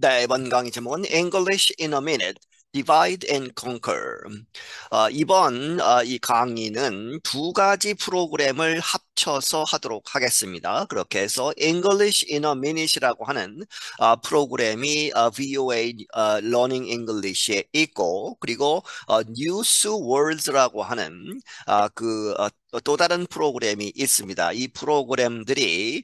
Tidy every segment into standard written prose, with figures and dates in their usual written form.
네, 이번 강의 제목은 English in a Minute, Divide and Conquer. 이번 이 강의는 두 가지 프로그램을 합쳐서 하도록 하겠습니다. 그렇게 해서 English in a Minute이라고 하는 프로그램이 VOA Learning English에 있고, 그리고 News Worlds라고 하는 또 다른 프로그램이 있습니다. 이 프로그램들이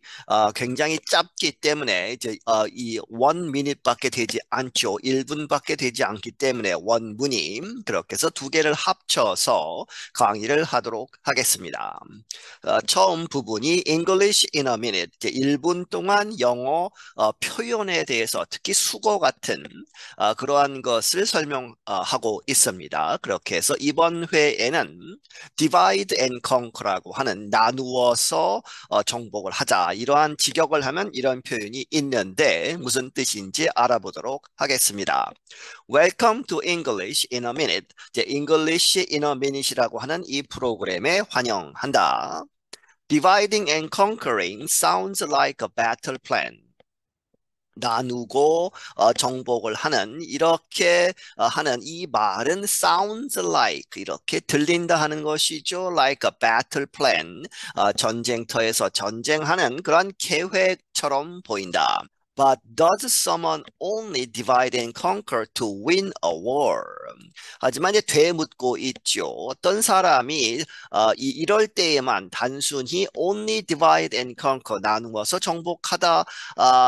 굉장히 짧기 때문에 이제 이 원 미닛밖에 되지 않죠. 1분밖에 되지 않기 때문에 원문이 그렇게 해서 두 개를 합쳐서 강의를 하도록 하겠습니다. 처음 부분이 English in a minute, 이제 1분 동안 영어 표현에 대해서 특히 수거 같은 그러한 것을 설명하고 있습니다. 그렇게 해서 이번 회에는 divide and conquer라고 하는 나누어서 정복을 하자. 이러한 직역을 하면 이런 표현이 있는데 무슨 뜻인지 알아보도록 하겠습니다. Welcome to English in a Minute. 이제 English in a Minute이라고 하는 이 프로그램에 환영한다. Dividing and conquering sounds like a battle plan. 나누고 정복을 하는 이렇게 하는 이 말은 sounds like 이렇게 들린다 하는 것이죠. Like a battle plan 전쟁터에서 전쟁하는 그런 계획처럼 보인다. But does someone only divide and conquer to win a war? 하지만 이제 되묻고 있죠. 어떤 사람이 이럴 때에만 단순히 only divide and conquer 나누어서 정복하다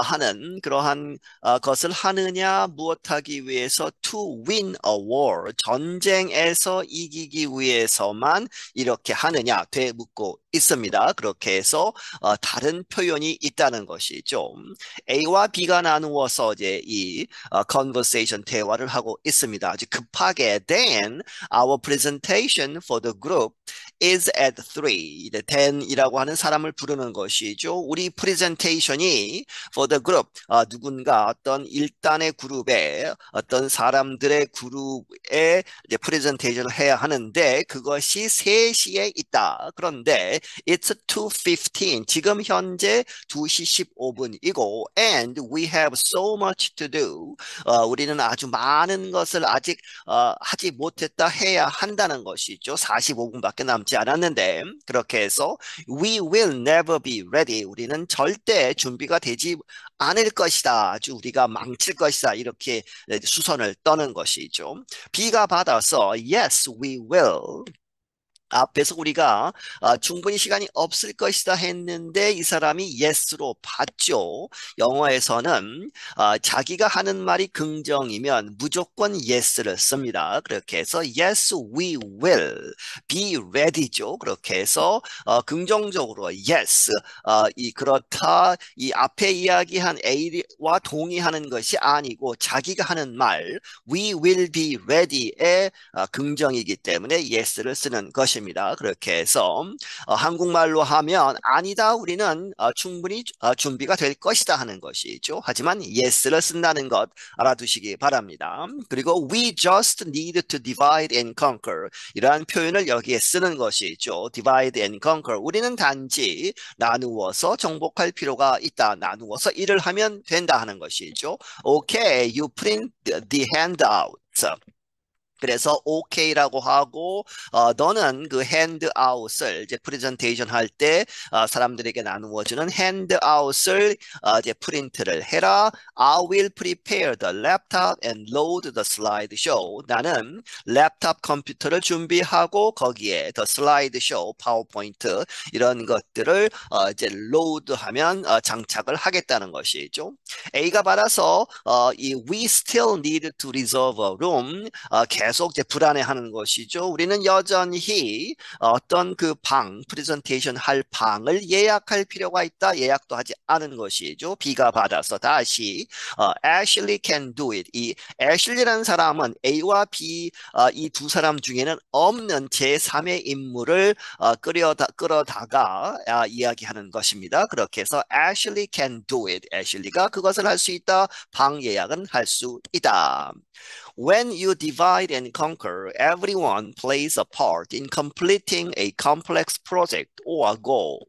하는 그러한 것을 하느냐 무엇하기 위해서 to win a war 전쟁에서 이기기 위해서만 이렇게 하느냐 되묻고 있습니다. 그렇게 해서 다른 표현이 있다는 것이죠. A와 B가 나누어서 이제 이 conversation 대화를 하고 있습니다. 아주 급하게 then our presentation for the group is at 3. then이라고 하는 사람을 부르는 것이죠. 우리 프레젠테이션이 for the group 누군가 어떤 일단의 그룹에 어떤 사람들의 그룹에 이제 프레젠테이션을 해야 하는데 그것이 3시에 있다. 그런데 it's 2:15 지금 현재 2시 15분이고 and we have so much to do 우리는 아주 많은 것을 아직 하지 못했다 해야 한다는 것이죠. 45분밖에 남지 않았는데 그렇게 해서 we will never be ready. 우리는 절대 준비가 되지 않을 것이다. 아주 우리가 망칠 것이다. 이렇게 수선을 떠는 것이죠. B가 받아서 yes, we will. 앞에서 우리가 충분히 시간이 없을 것이다 했는데 이 사람이 yes로 봤죠. 영어에서는 자기가 하는 말이 긍정이면 무조건 yes를 씁니다. 그렇게 해서 yes, we will be ready죠. 그렇게 해서 긍정적으로 yes, 그렇다 이 앞에 이야기한 A와 동의하는 것이 아니고 자기가 하는 말 we will be ready의 긍정이기 때문에 yes를 쓰는 것입니다. 그렇게 해서 한국말로 하면 아니다 우리는 충분히 준비가 될 것이다 하는 것이죠. 하지만 yes를 쓴다는 것 알아두시기 바랍니다. 그리고 we just need to divide and conquer 이러한 표현을 여기에 쓰는 것이죠. divide and conquer 우리는 단지 나누어서 정복할 필요가 있다. 나누어서 일을 하면 된다 하는 것이죠. Okay, you print the handouts. 그래서 OK라고 하고 너는 그 핸드아웃을 이제 프레젠테이션 할 때 사람들에게 나누어주는 핸드아웃을 이제 프린트를 해라. I will prepare the laptop and load the slideshow. 나는 랩탑 컴퓨터를 준비하고 거기에 the slideshow, 파워포인트 이런 것들을 이제 로드하면 장착을 하겠다는 것이죠. A가 받아서 이 we still need to reserve a room 계속 이제 불안해하는 것이죠. 우리는 여전히 어떤 그 프레젠테이션 할 방을 예약할 필요가 있다. 예약도 하지 않은 것이죠. B가 받아서 다시 Ashley can do it. 이 Ashley라는 사람은 A와 B 이 두 사람 중에는 없는 제3의 인물을 끌어다가 이야기하는 것입니다. 그렇게 해서 Ashley can do it. Ashley가 그것을 할 수 있다. 방 예약은 할 수 있다. When you divide and conquer, everyone plays a part in completing a complex project or goal.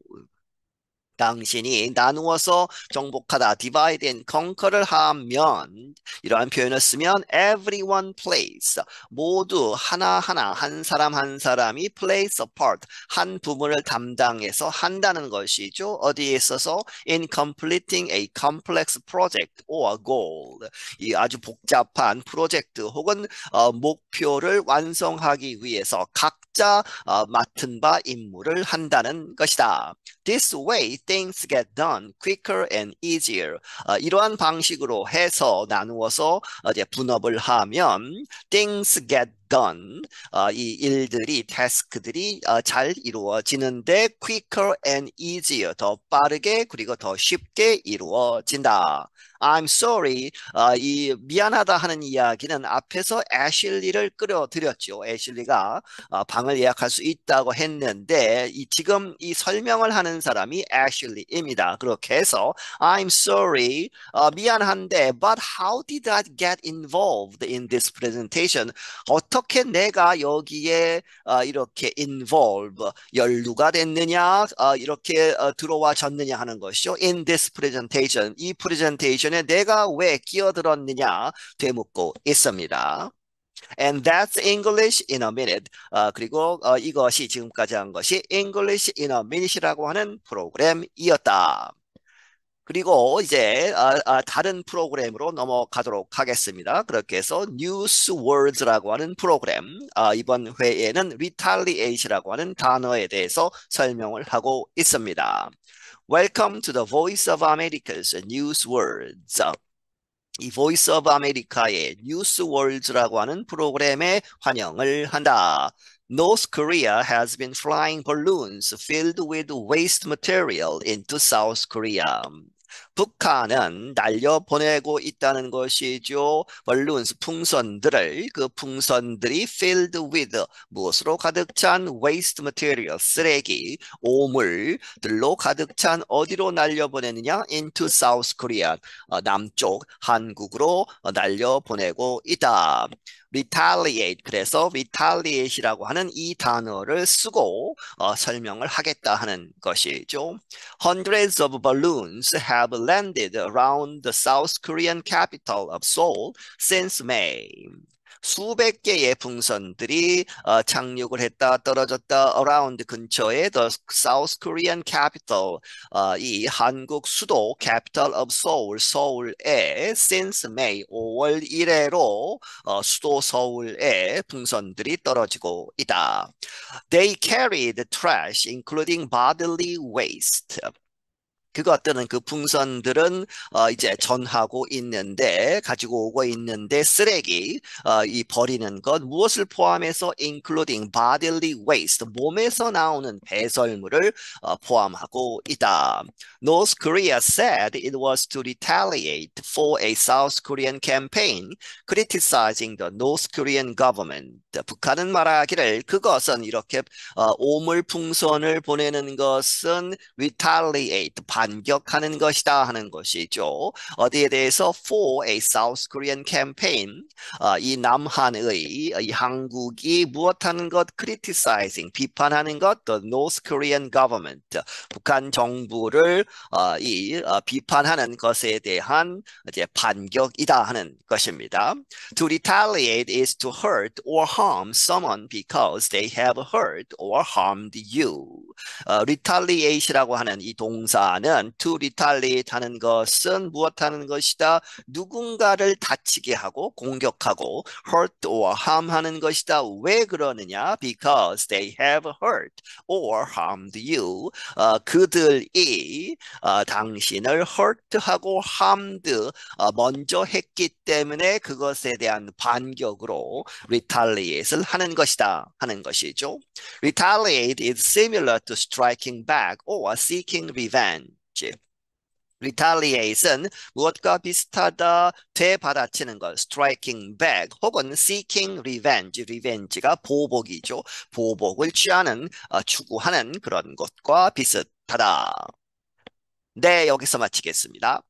당신이 나누어서 정복하다, divide and conquer를 하면 이러한 표현을 쓰면 everyone plays, 모두 하나하나 한 사람 한 사람이 plays a part, 한 부분을 담당해서 한다는 것이죠. 어디에 있어서 in completing a complex project or goal, 이 아주 복잡한 프로젝트 혹은 목표를 완성하기 위해서 각자 맡은 바 임무를 한다는 것이다. This way things get done quicker and easier. 이러한 방식으로 해서 나누어서 이제 분업을 하면 things get done. 이 일들이, 태스크들이 잘 이루어지는데 quicker and easier. 더 빠르게 그리고 더 쉽게 이루어진다. I'm sorry. 이 미안하다 하는 이야기는 앞에서 애슐리를 끌어들였죠. 애슐리가 방을 예약할 수 있다고 했는데 지금 이 설명을 하는 사람이 애슐리입니다. 그렇게 해서 I'm sorry. 미안한데 but how did I get involved in this presentation? 어떻게 내가 여기에 이렇게 involve, 연루가 됐느냐, 이렇게 들어와졌느냐 하는 것이죠. In this presentation, 이 프레젠테이션에 내가 왜 끼어들었느냐 되묻고 있습니다. And that's English in a minute. 그리고 이것이 지금까지 한 것이 English in a minute이라고 하는 프로그램이었다. 그리고 이제 다른 프로그램으로 넘어가도록 하겠습니다. 그렇게 해서 News Words라고 하는 프로그램, 이번 회에는 Retaliate라고 하는 단어에 대해서 설명을 하고 있습니다. Welcome to the Voice of America's News Words. 이 Voice of America의 News Words라고 하는 프로그램에 환영을 한다. North Korea has been flying balloons filled with waste material into South Korea. 북한은 날려보내고 있다는 것이죠. balloons, 풍선들을, 그 풍선들이 filled with, 무엇으로 가득 찬 waste material, 쓰레기, 오물들로 가득 찬 어디로 날려보내느냐? into South Korea, 남쪽 한국으로 날려보내고 있다. retaliate, 그래서 retaliate이라고 하는 이 단어를 쓰고 설명을 하겠다 하는 것이죠. Hundreds of balloons have landed around the South Korean capital of Seoul since May. 수백 개의 풍선들이 착륙을 했다, 떨어졌다, around 근처에 the South Korean capital, 이 한국 수도 capital of Seoul, 서울에 since May, 5월 1일로 수도 서울에 풍선들이 떨어지고 있다. They carried trash, including bodily waste. 그것들은, 그 풍선들은 이제 전하고 있는데, 가지고 오고 있는데 쓰레기, 이 버리는 것, 무엇을 포함해서 including bodily waste, 몸에서 나오는 배설물을 포함하고 있다. North Korea said it was to retaliate for a South Korean campaign criticizing the North Korean government. 북한은 말하기를 그것은 이렇게 오물 풍선을 보내는 것은 retaliate, 반격하는 것이다 하는 것이죠. 어디에 대해서 for a South Korean campaign, 이 남한의, 이 한국이 무엇하는 것, criticizing, 비판하는 것, the North Korean government, 북한 정부를 비판하는 것에 대한 이제 반격이다 하는 것입니다. To retaliate is to hurt or harm someone because they have hurt or harmed you. retaliate이라고 하는 이 동사는 to retaliate 하는 것은 무엇하는 것이다? 누군가를 다치게 하고 공격하고 hurt or harm 하는 것이다. 왜 그러느냐? Because they have hurt or harmed you. 그들이 당신을 hurt하고 harmed, 먼저 했기 때문에 그것에 대한 반격으로 retaliate를 하는 것이다 하는 것이죠. Retaliate is similar to striking back or seeking revenge. retaliate은 무엇과 비슷하다, 되받아치는 것, striking back 혹은 seeking revenge, revenge가 보복이죠. 보복을 취하는, 추구하는 그런 것과 비슷하다. 네, 여기서 마치겠습니다.